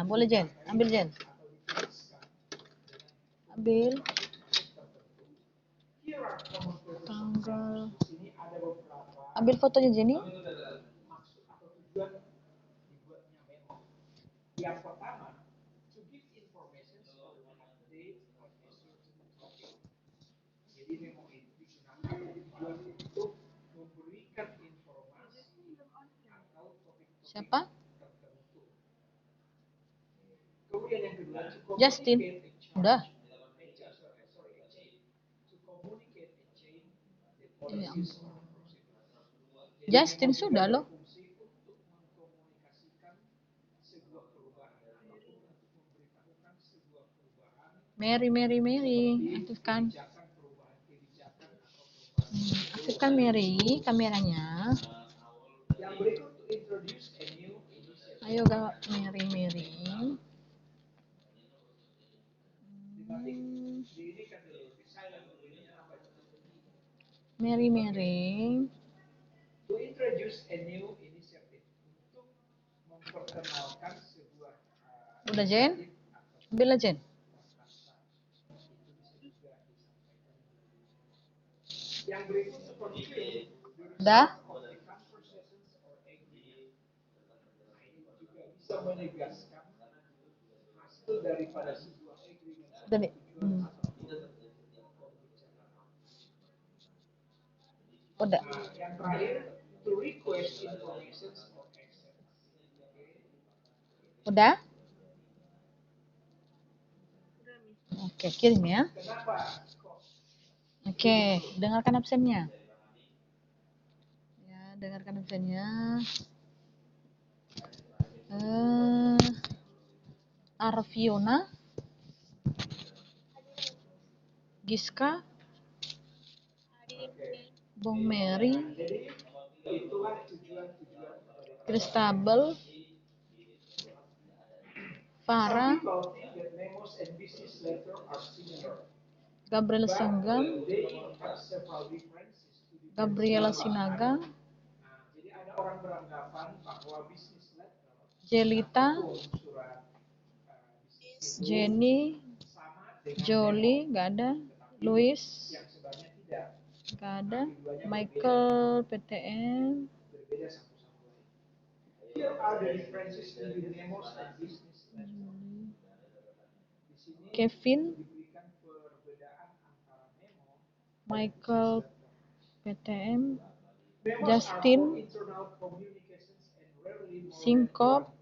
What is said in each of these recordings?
Nah, boleh Jen, ambil Jen. Ambil tanggal. Ambil fotonya Jenny. Yang pertama, to give information or update on a certain topic. Jadi memo itu digunakan tujuan untuk memberikan informasi atau topik-topik siapa? Tertentu. Kemudian yang kedua, Justin. Udah. Ya. Justin sudah loh. Mary, aktifkan. Aktifkan Mary kameranya. Ayo Kak, Mary. Mary. To introduce a new initiative, untuk memperkenalkan sebuah udah Jen? Ambil Jen. Yang berikut seperti udah? Bisa menegaskan hasil daripada sebuah agreement. Udah nih. Udah. Yang terakhir, to request information or access. Udah? Oke, kirim ya. Oke, dengarkan absennya. Ya, dengarkan absennya. Arfiona, Giska, Bong Mary, Kristabel, Farah, Gabriel Senggam, Gabriela Sinaga, Jelita, Jenny, Jolie, nggak ada, Louis, nggak ada, Michael, PTN, Kevin, Michael, PTM, Justin, Singkop,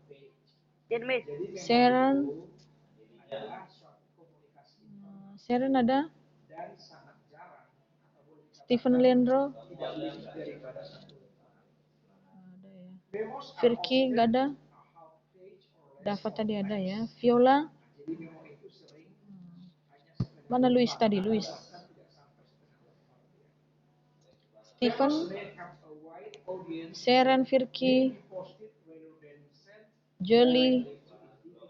Sharon ada, Stephen Leandro, Firky nggak ada, Dava tadi ada ya, Viola, mana Luis tadi, Stephen, Sharon, Firky, Jolie,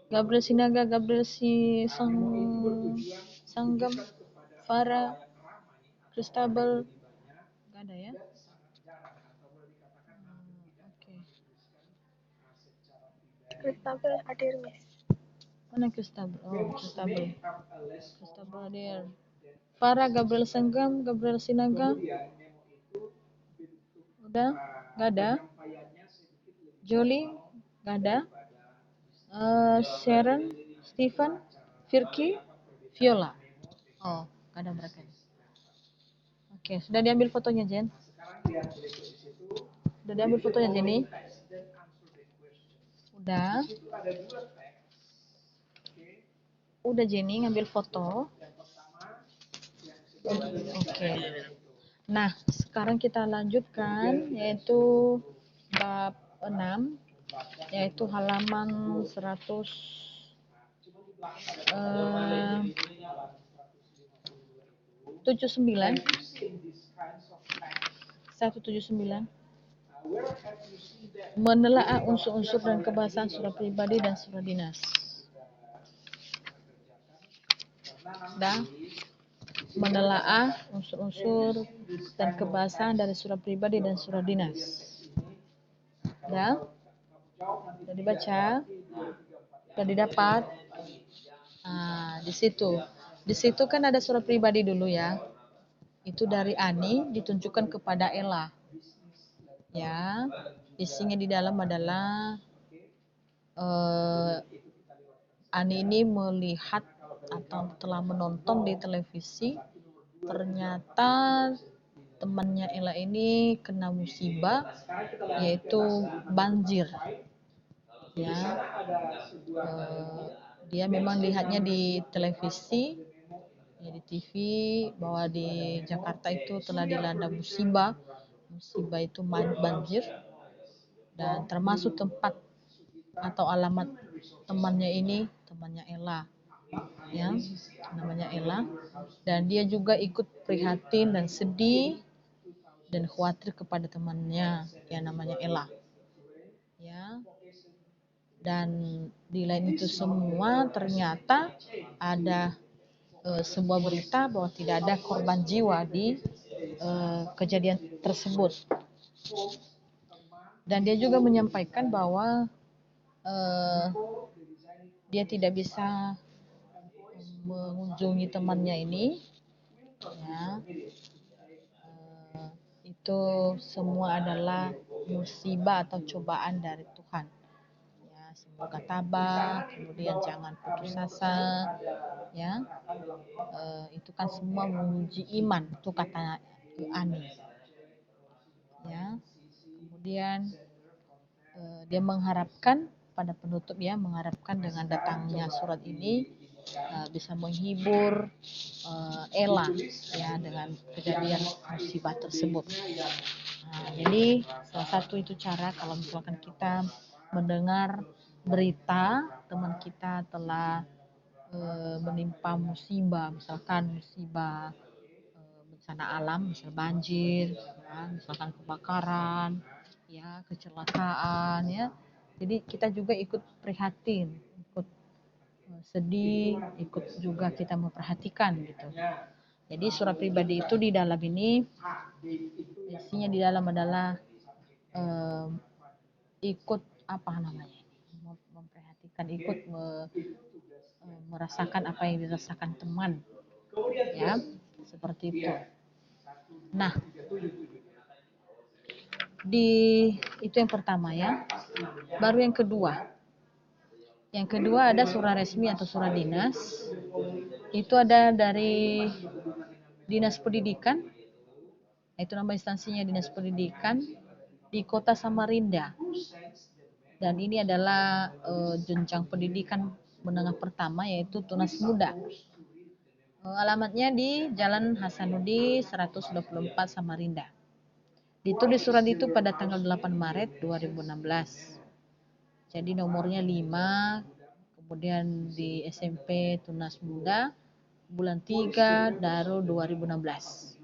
Gabriel Sinaga, Gabriel Sanggam, Farah, Kristabel, nggak ada ya? Oke. Kristabel hadir, Miss. Mana Kristabel? Oh, Kristabel hadir. Farah, Gabriel Sanggam, Gabriel Sinaga. Udah? Nggak ada? Jolie? Nggak ada? Sharon, Stephen, Firky, Viola. Oh, nggak ada mereka. Oke, sudah diambil fotonya, Jen? Udah diambil fotonya, Jenny? Udah. Udah, Jenny ngambil foto. Oke. Nah, sekarang kita lanjutkan yaitu bab 6 yaitu halaman 179 menelaah unsur-unsur dan kebahasaan surat pribadi dan surat dinas. Dah, menelaah unsur-unsur dan kebahasaan dari surat pribadi dan surat dinas. Dah, sudah dibaca. Sudah didapat. Nah, di situ kan ada surat pribadi dulu ya. Itu dari Ani ditunjukkan kepada Ella. Ya, isinya di dalam adalah Ani ini melihat atau telah menonton di televisi, ternyata temannya Ella ini kena musibah, yaitu banjir. Ya, dia memang lihatnya di televisi, ya, di TV, bahwa di Jakarta itu telah dilanda musibah itu banjir, dan termasuk tempat atau alamat temannya Ella, ya, namanya Ella, dan dia juga ikut prihatin dan sedih dan khawatir kepada temannya yang namanya Ella, ya. Dan di lain itu semua ternyata ada sebuah berita bahwa tidak ada korban jiwa di kejadian tersebut. Dan dia juga menyampaikan bahwa dia tidak bisa mengunjungi temannya ini, ya. Itu semua adalah musibah atau cobaan dari Tuhan. Ya, semoga tabah, kemudian jangan putus asa, ya. Itu kan semua menguji iman, itu kata Ani. Ya, kemudian dia mengharapkan pada penutup, ya, mengharapkan dengan datangnya surat ini bisa menghibur Ella, ya, dengan kejadian musibah tersebut. Nah, jadi salah satu itu cara kalau misalkan kita mendengar berita teman kita telah menimpa musibah, misalkan musibah bencana alam, misal banjir, ya, misalkan kebakaran, ya, kecelakaan, ya. Jadi kita juga ikut prihatin, ikut sedih, ikut juga kita memperhatikan gitu. Jadi surat pribadi itu di dalam ini isinya di dalam adalah ikut apa namanya, memperhatikan, ikut merasakan apa yang dirasakan teman, ya, seperti itu. Nah, itu yang pertama, ya. Baru yang kedua ada surat resmi atau surat dinas. Itu ada dari Dinas Pendidikan, itu nama instansinya Dinas Pendidikan di Kota Samarinda, dan ini adalah jenjang pendidikan menengah pertama, yaitu Tunas Muda. Alamatnya di Jalan Hasanuddin 124 Samarinda. Ditulis surat itu pada tanggal 8 Maret 2016. Jadi nomornya 5, kemudian di SMP Tunas Muda bulan 3 Daru 2016.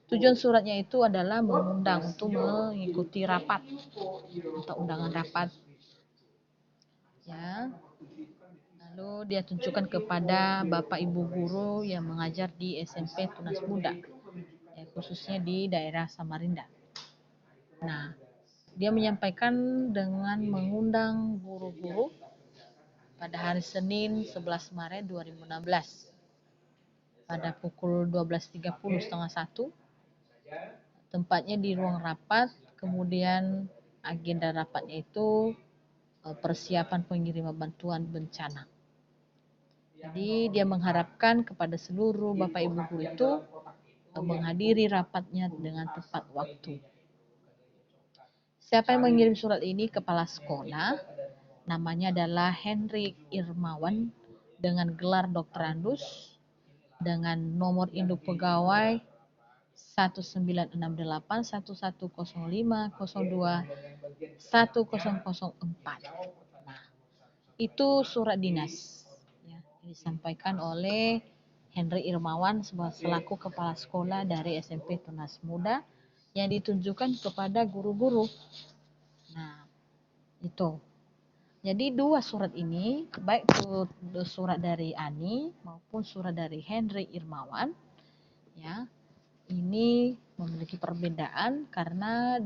Tujuan suratnya itu adalah mengundang untuk mengikuti rapat atau undangan rapat, ya. Lalu dia tunjukkan kepada Bapak Ibu guru yang mengajar di SMP Tunas Muda, ya, khususnya di daerah Samarinda. Nah, dia menyampaikan dengan mengundang guru-guru pada hari Senin 11 Maret 2016 pada pukul 12.30 setengah 1. Tempatnya di ruang rapat. Kemudian agenda rapatnya itu persiapan pengiriman bantuan bencana. Jadi dia mengharapkan kepada seluruh Bapak Ibu guru itu menghadiri rapatnya dengan tepat waktu. Siapa yang mengirim surat ini? Kepala sekolah, namanya adalah Henry Irmawan, dengan gelar doktorandus, dengan nomor induk pegawai 19681105021004. Nah, itu surat dinas, ya, disampaikan oleh Henry Irmawan selaku kepala sekolah dari SMP Tunas Muda yang ditunjukkan kepada guru-guru. Nah, itu. Jadi dua surat ini, baik surat dari Ani maupun surat dari Henry Irmawan, ya, ini memiliki perbedaan karena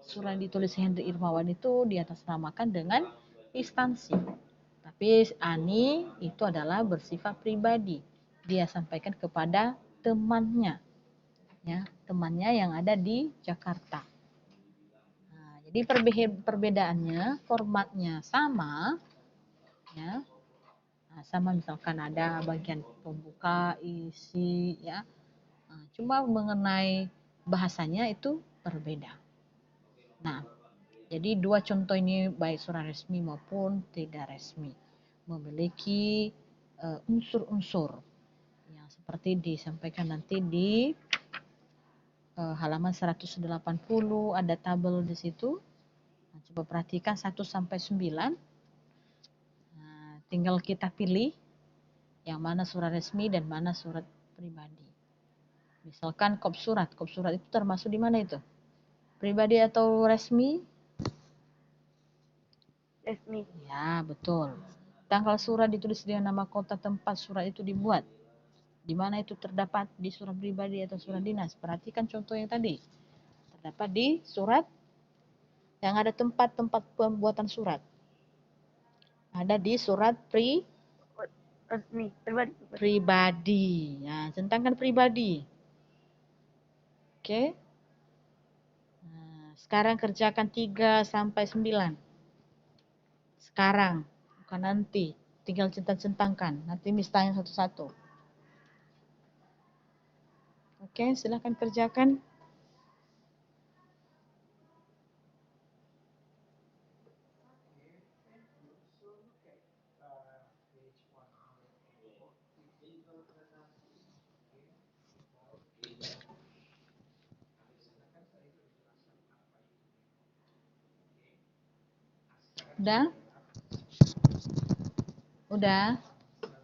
surat yang ditulis Henry Irmawan itu diatasnamakan dengan instansi, Tapi ani itu adalah bersifat pribadi. Dia sampaikan kepada temannya, ya, temannya yang ada di Jakarta. Nah, jadi perbedaannya, formatnya sama, ya. Nah, sama misalkan ada bagian pembuka, isi, ya. Nah, cuma mengenai bahasanya itu berbeda. Nah, jadi dua contoh ini baik surat resmi maupun tidak resmi memiliki unsur-unsur yang seperti disampaikan nanti di halaman 180 ada tabel di situ. Nah, coba perhatikan 1 sampai 9. Nah, tinggal kita pilih yang mana surat resmi dan mana surat pribadi. Misalkan kop surat itu termasuk di mana itu? Pribadi atau resmi? Resmi. Ya, betul. Tanggal surat ditulis dengan nama kota tempat surat itu dibuat. Di mana itu terdapat di surat pribadi atau surat dinas? Perhatikan contoh yang tadi. Terdapat di surat yang ada tempat-tempat pembuatan surat. Ada di surat Resmi. pribadi. Nah, centangkan pribadi. Oke. Nah, sekarang kerjakan 3 sampai 9. Sekarang, bukan nanti. Tinggal centang-centangkan. Nanti Miss tanya satu-satu. Oke, silakan kerjakan. Udah? Udah?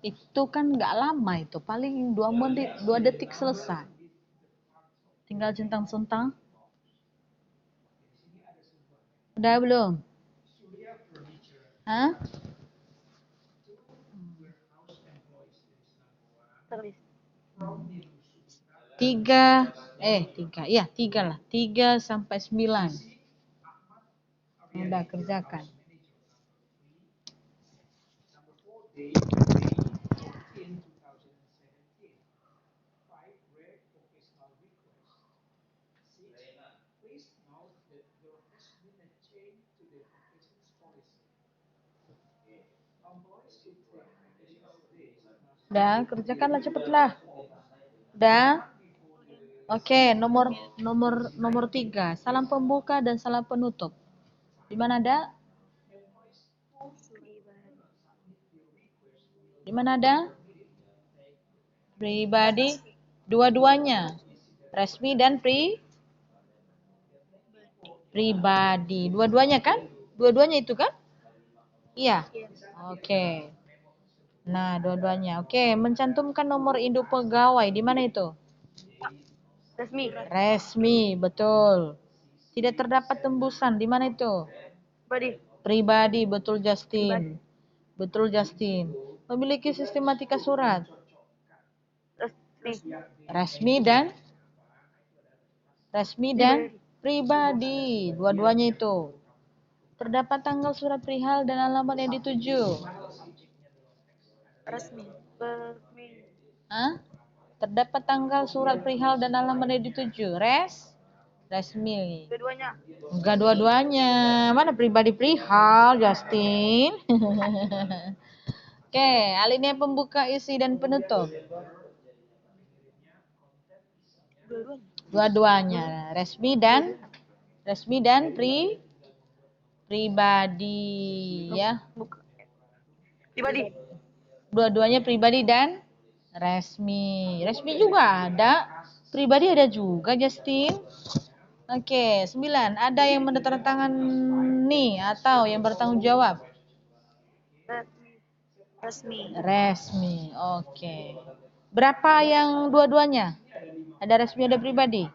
Itu kan nggak lama itu. Paling 2 menit, 2 detik selesai. Tinggal centang-centang. Udah belum? Hah? Tiga lah. 3 sampai 9. Udah, kerjakan. Udah, kerjakanlah cepatlah. Udah? Oke, nomor 3. Salam pembuka dan salam penutup. Di mana ada? Di mana ada? Pribadi. Dua-duanya. Resmi dan pribadi. Dua-duanya kan? Dua-duanya itu kan? Iya. Oke. Nah, dua-duanya. Oke, mencantumkan nomor induk pegawai. Di mana itu? Resmi. Resmi, betul. Tidak terdapat tembusan. Di mana itu? Pribadi, betul Justin. Betul Justin. Memiliki sistematika surat. Resmi dan pribadi. Dua-duanya itu. Terdapat tanggal surat perihal dan alamat yang dituju. Resmi. Hah? Terdapat tanggal surat perihal dan alamat yang dituju. Resmi. Keduanya. Enggak dua-duanya. Mana pribadi perihal, Justin? Oke, alinea pembuka, isi, dan penutup. Dua-duanya. Resmi dan pribadi, ya. Pribadi. Dua-duanya pribadi dan resmi. Resmi juga ada. Pribadi ada juga, Justin. Oke, 9. Ada yang menandatangani atau yang bertanggung jawab? Resmi. Oke. Berapa yang dua-duanya? Ada resmi, ada pribadi?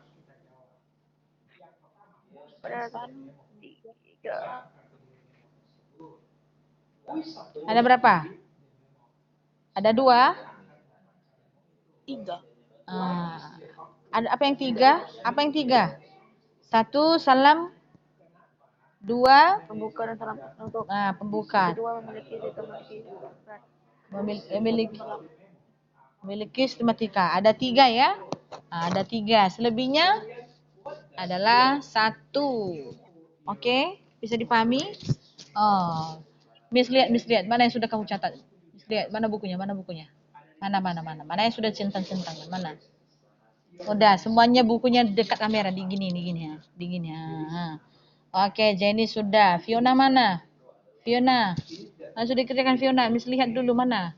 Ada berapa? Ada 2? 3. Ada apa yang 3? Apa yang 3? 1 salam 2 Pembuka dan salam untuk pembuka. kedua memiliki berat. Memiliki sistematika. Ada 3 ya. Ada 3. Selebihnya adalah 1. Oke, bisa dipahami? Oh, Miss lihat. Mana yang sudah kamu catat? Miss lihat, mana bukunya? Mana yang sudah centang-centang? Mana? Udah, semuanya bukunya dekat kamera. Di gini ya. Oke, Jenny sudah. Fiona mana? Fiona. Sudah dikerjakan Fiona. Miss lihat dulu mana?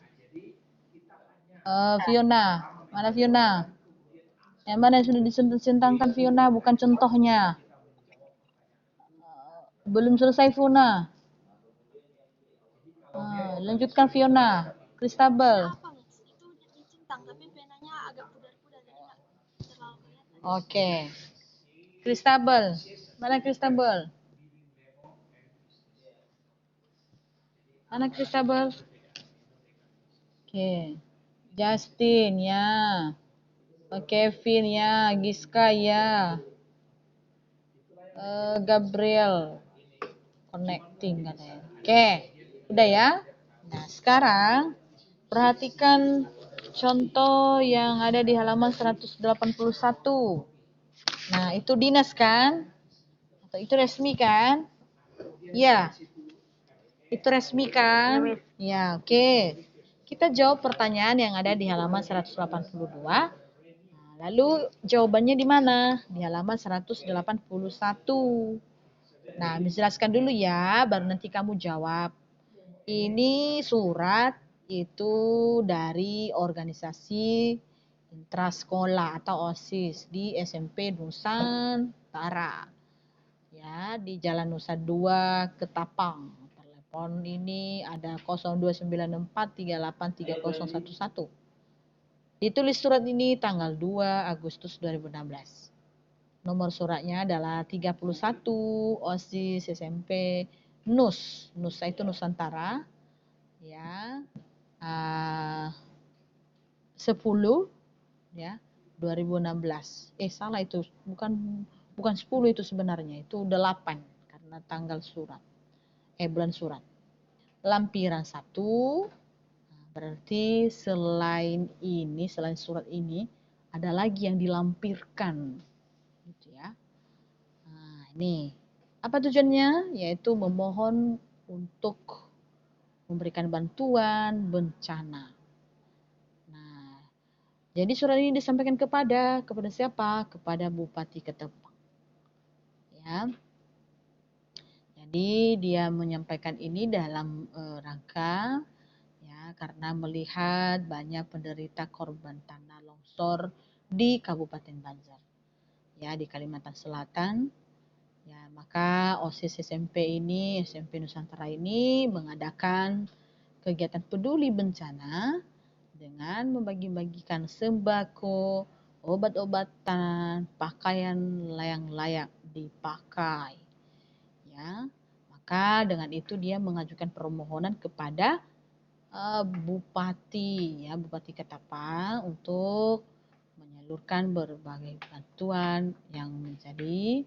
Fiona. Mana Fiona? Yang mana yang sudah disentangkan Fiona, bukan contohnya. Belum selesai Fiona. Lanjutkan Fiona. Christabel. Oke. Christabel. Mana Christabel? Oke. Justin ya. Kevin ya. Giska ya. Gabriel. Connecting katanya. Oke. Udah ya. Nah, sekarang perhatikan contoh yang ada di halaman 181. Nah, itu dinas kan? Atau itu resmi kan? Ya. Itu resmi kan? Ya, oke. Kita jawab pertanyaan yang ada di halaman 182. Lalu jawabannya di mana? Di halaman 181. Nah, menjelaskan dulu ya, baru nanti kamu jawab. Ini surat itu dari organisasi intrasekolah atau OSIS di SMP Nusantara. Ya, di Jalan Nusa 2, Ketapang. Telepon ini ada 0294383011. Ditulis surat ini tanggal 2 Agustus 2016. Nomor suratnya adalah 31 OSIS SMP Nusa itu Nusantara. Ya. 10 ya 2016. Salah itu. Bukan 10 itu sebenarnya. Itu 8 karena tanggal surat. Bulan surat. Lampiran 1. Berarti selain surat ini ada lagi yang dilampirkan gitu ya. Nah, ini apa tujuannya? Yaitu memohon untuk memberikan bantuan bencana. Nah, jadi surat ini disampaikan kepada siapa? Kepada Bupati Ketapang. Ya. Jadi dia menyampaikan ini dalam rangka ya karena melihat banyak penderita korban tanah longsor di Kabupaten Banjar. Ya, di Kalimantan Selatan. Ya, maka OSIS SMP Nusantara ini mengadakan kegiatan peduli bencana dengan membagi-bagikan sembako, obat-obatan, pakaian yang layak dipakai. Ya, maka dengan itu dia mengajukan permohonan kepada Bupati Ketapang untuk menyalurkan berbagai bantuan yang menjadi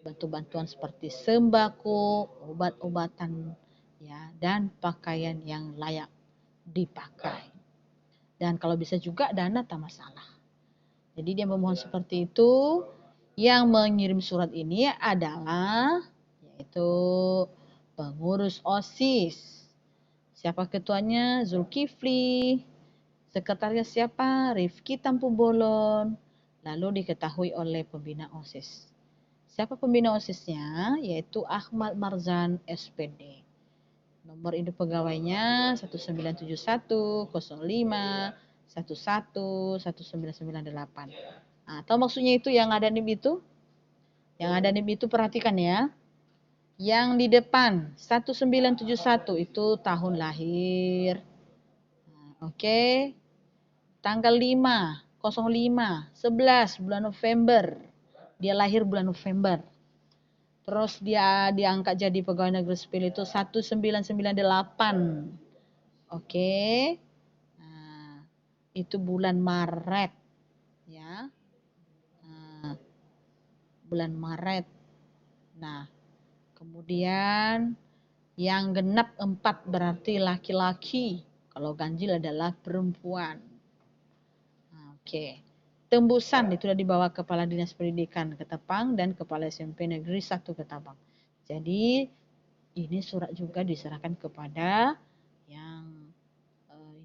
bantuan seperti sembako, obat-obatan ya dan pakaian yang layak dipakai. Dan kalau bisa juga dana tak masalah. Jadi dia memohon seperti itu. Yang mengirim surat ini adalah yaitu pengurus OSIS. Siapa ketuanya? Zulkifli. Sekretaris siapa? Rifki Tampu Bolon. Lalu diketahui oleh pembina OSIS. Siapa pembina OSISnya? Yaitu Ahmad Marzan SPD. Nomor induk pegawainya 197105111998. Atau maksudnya itu yang ada NIM itu? Yang ada NIM itu perhatikan ya. Yang di depan 1971 itu tahun lahir. Oke. Tanggal 5/05/11 bulan November. Dia lahir bulan November. Terus dia diangkat jadi pegawai negeri sipil itu 1998. Oke. Nah, itu bulan Maret ya. Bulan Maret. Nah, Kemudian yang genap 4 berarti laki-laki. Kalau ganjil adalah perempuan. Oke. Tembusan itu sudah dibawa Kepala Dinas Pendidikan Ketapang dan Kepala SMP Negeri 1 Ketapang. Jadi ini surat juga diserahkan kepada yang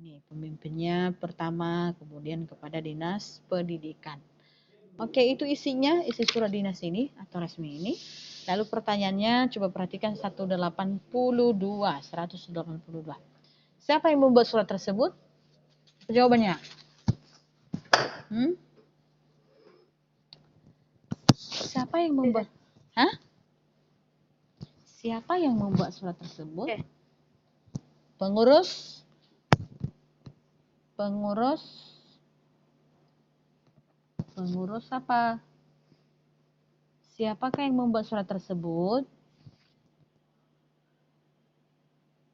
ini pemimpinnya pertama, kemudian kepada Dinas Pendidikan. Oke, itu isinya, isi surat dinas ini atau resmi ini. Lalu pertanyaannya coba perhatikan 182. Siapa yang membuat surat tersebut? Jawabannya. Siapa yang membuat? Hah? Siapa yang membuat surat tersebut? Pengurus apa? Siapakah yang membuat surat tersebut?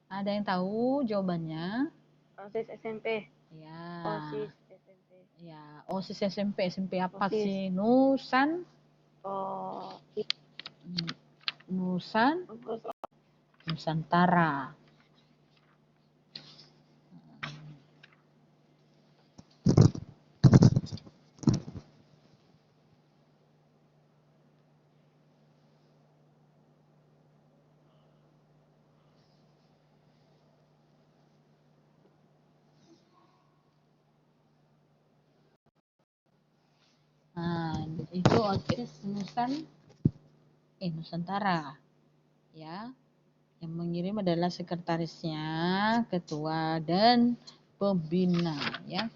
Ada yang tahu jawabannya? OSIS SMP. Ya. OSIS SMP. Ya, OSIS SMP. SMP apa OSIS. sih? Nusantara. Nah, itu OSIS Nusantara. Ya. Yang mengirim adalah sekretarisnya, ketua dan pembina, ya.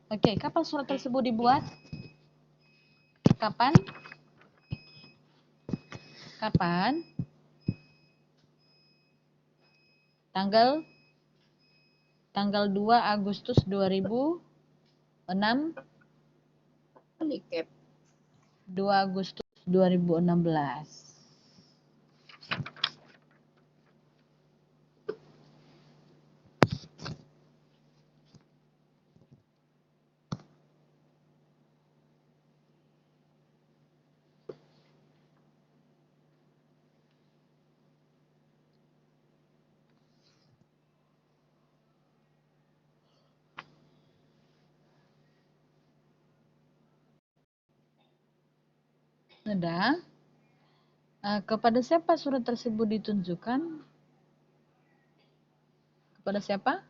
Oke, kapan surat tersebut dibuat? Kapan? Tanggal 2 Agustus 2006. 2 Agustus 2016. Sudah. Kepada siapa surat tersebut ditunjukkan? Kepada siapa?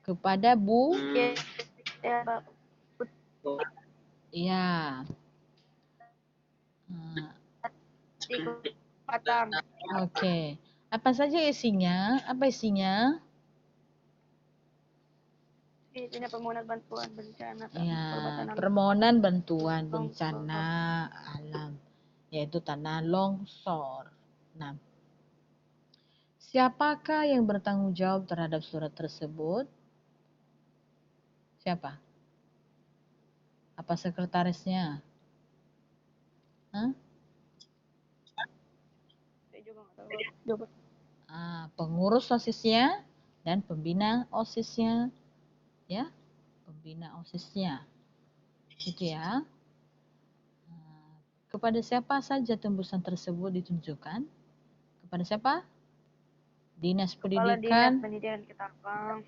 Kepada Bu? Iya. Oke. Apa saja isinya? Apa isinya? Ini permohonan bantuan bencana. Ya, permohonan bantuan bencana alam, yaitu tanah longsor. Nah, siapakah yang bertanggung jawab terhadap surat tersebut? Siapa? Apa sekretarisnya? Hah? Pengurus OSISnya dan pembina OSISnya, ya, pembina OSISnya, gitu ya. Kepada siapa saja tembusan tersebut ditunjukkan? Kepada siapa? Dinas Pendidikan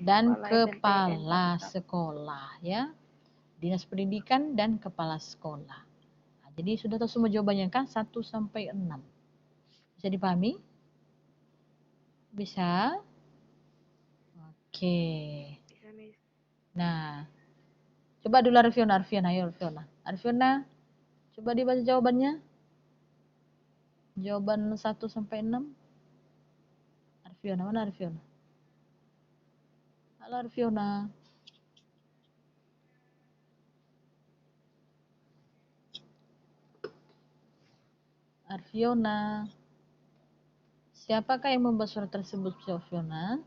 dan Kepala Sekolah, ya. Dinas Pendidikan dan Kepala Sekolah. Nah, jadi sudah tahu semua jawabannya kan? 1 sampai 6. Bisa dipahami? Bisa? Oke. Nah, coba dulu Arfiona, ayo Arfiona, coba dibaca jawabannya. Jawaban 1 sampai 6. Arfiona, mana Arfiona? Halo Arfiona. Arfiona. Siapakah yang membuat surat tersebut, Arfiona?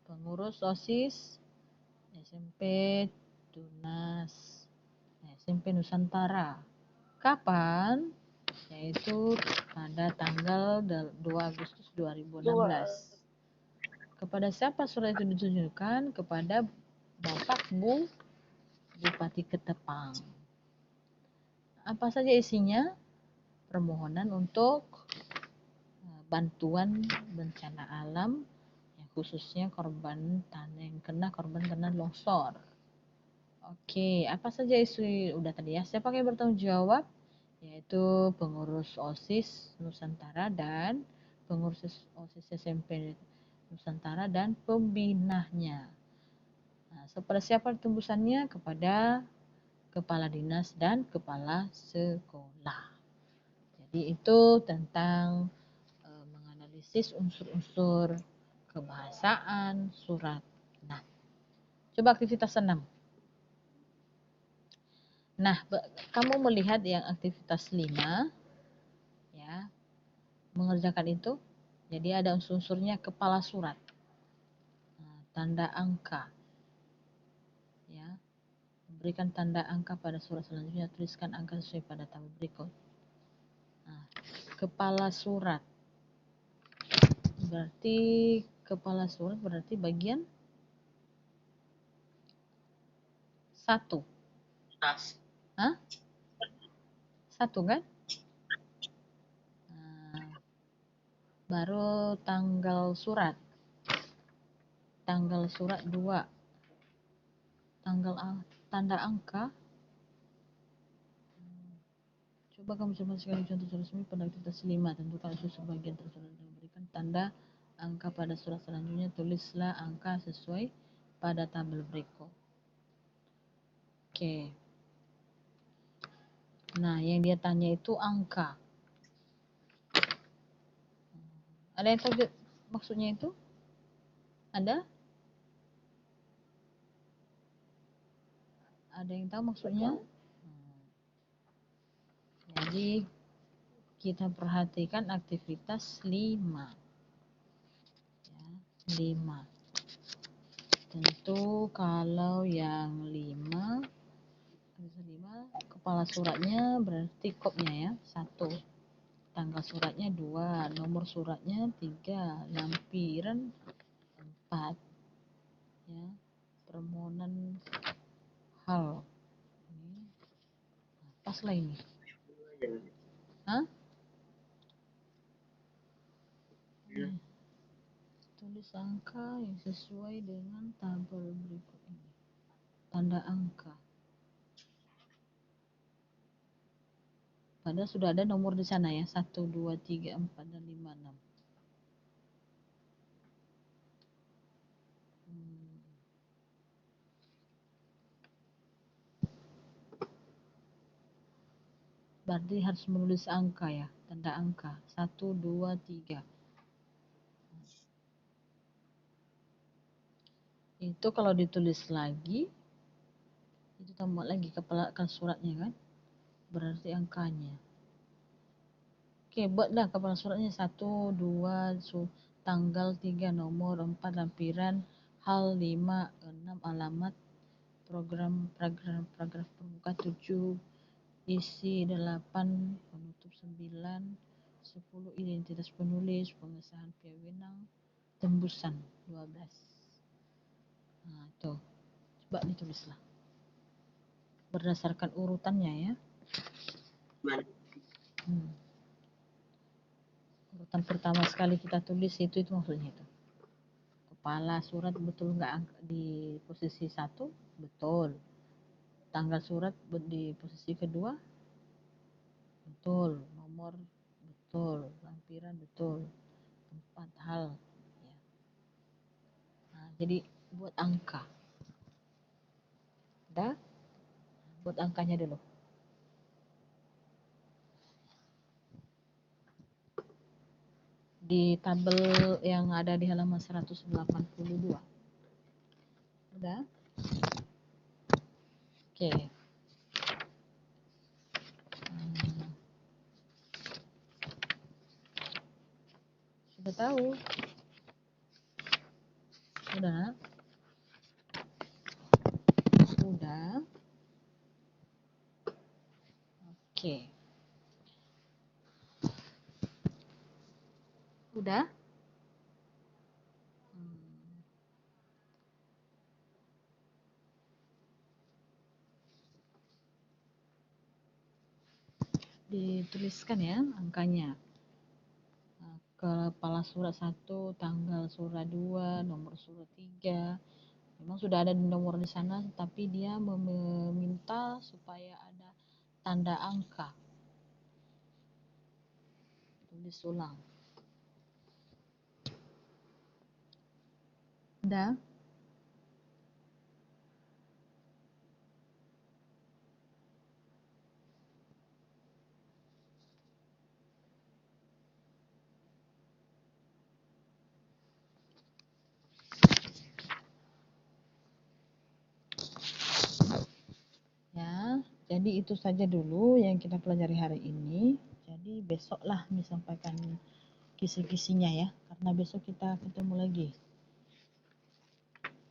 Pengurus OSIS SMP Tunas SMP Nusantara. Kapan? Yaitu pada tanggal 2 Agustus 2016. Kepada siapa surat itu ditujukan? Kepada Bapak Bupati Ketapang. Apa saja isinya? Permohonan untuk bantuan bencana alam, yang khususnya korban kena longsor. Oke, apa saja isu udah tadi ya? Siapa yang bertanggung jawab? Yaitu pengurus OSIS Nusantara dan pengurus OSIS SMP Nusantara dan pembinanya. Nah, kepada siapa tembusannya? Kepada kepala dinas dan kepala sekolah. Jadi itu tentang menganalisis unsur-unsur kebahasaan surat. Nah, coba aktivitas 6. Nah, kamu melihat yang aktivitas 5 ya, mengerjakan itu. Jadi ada unsur-unsurnya kepala surat. Nah, tanda angka. Ya. Memberikan tanda angka pada surat selanjutnya, tuliskan angka sesuai pada tabel berikut. Nah, kepala surat. Berarti kepala surat berarti bagian 1. Hah? 1 kan? Nah, baru tanggal surat. Tanggal surat 2. Tanda angka. Coba kamu coba sekali contoh resmi pada aktivitas 5. Tentukan isu sebagian tersurat dan berikan tanda angka pada surat selanjutnya. Tulislah angka sesuai pada tabel berikut. Oke. Nah, yang dia tanya itu angka. Ada yang tahu maksudnya itu? Ada? Ada yang tahu maksudnya? Jadi kita perhatikan aktivitas 5. Ya, 5. Tentu kalau yang 5 kepala suratnya berarti kopnya ya 1, tanggal suratnya 2, nomor suratnya 3, lampiran 4 ya, permohonan hal ini pas lah ini. Hah? Tulis angka yang sesuai dengan tabel berikut ini. Tanda angka. Padahal sudah ada nomor di sana ya, 1, 2, 3, 4, dan 5, 6. Berarti harus menulis angka ya, tanda angka 1, 2, 3. Itu kalau ditulis lagi, itu tambah lagi kepala suratnya kan, berarti angkanya. Oke, buatlah kepala suratnya 1, 2, tanggal 3, nomor 4, lampiran, hal 5, 6, alamat, program, paragraf pembuka 7, isi 8, penutup 9, 10, identitas penulis, pengesahan pihak wenang, tembusan 12. Nah, itu. Coba ditulislah. Berdasarkan urutannya ya. Urutan pertama sekali kita tulis itu maksudnya itu. Kepala surat betul nggak di posisi 1? Betul. Tanggal surat di posisi kedua? Betul. Nomor betul. Lampiran betul. Tempat hal. Ya. Nah, jadi buat angka. Udah? Buat angkanya dulu. Di tabel yang ada di halaman 182. Udah? Oke. Sudah tahu? Sudah? Sudah? Oke. Udah? Dituliskan ya angkanya. Nah, kepala surat 1, tanggal surat 2, nomor surat 3. Memang sudah ada nomor di sana, tapi dia meminta supaya ada tanda angka. Tulis ulang. Udah? Ya, jadi itu saja dulu yang kita pelajari hari ini. Jadi besoklah disampaikan kisi-kisinya ya, karena besok kita ketemu lagi.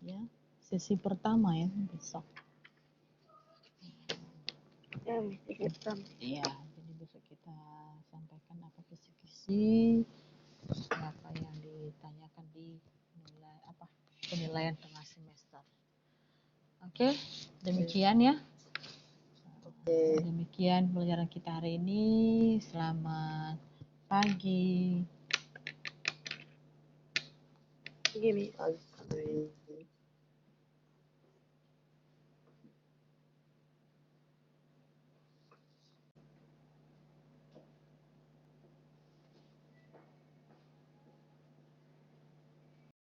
Ya, sesi pertama ya besok. Ya, mesti hitam. Iya, jadi besok kita sampaikan apa kisi-kisi, apa yang ditanyakan di penilaian tengah semester. Oke, demikian ya. Demikian pelajaran kita hari ini. Selamat pagi. Gini. Pagi.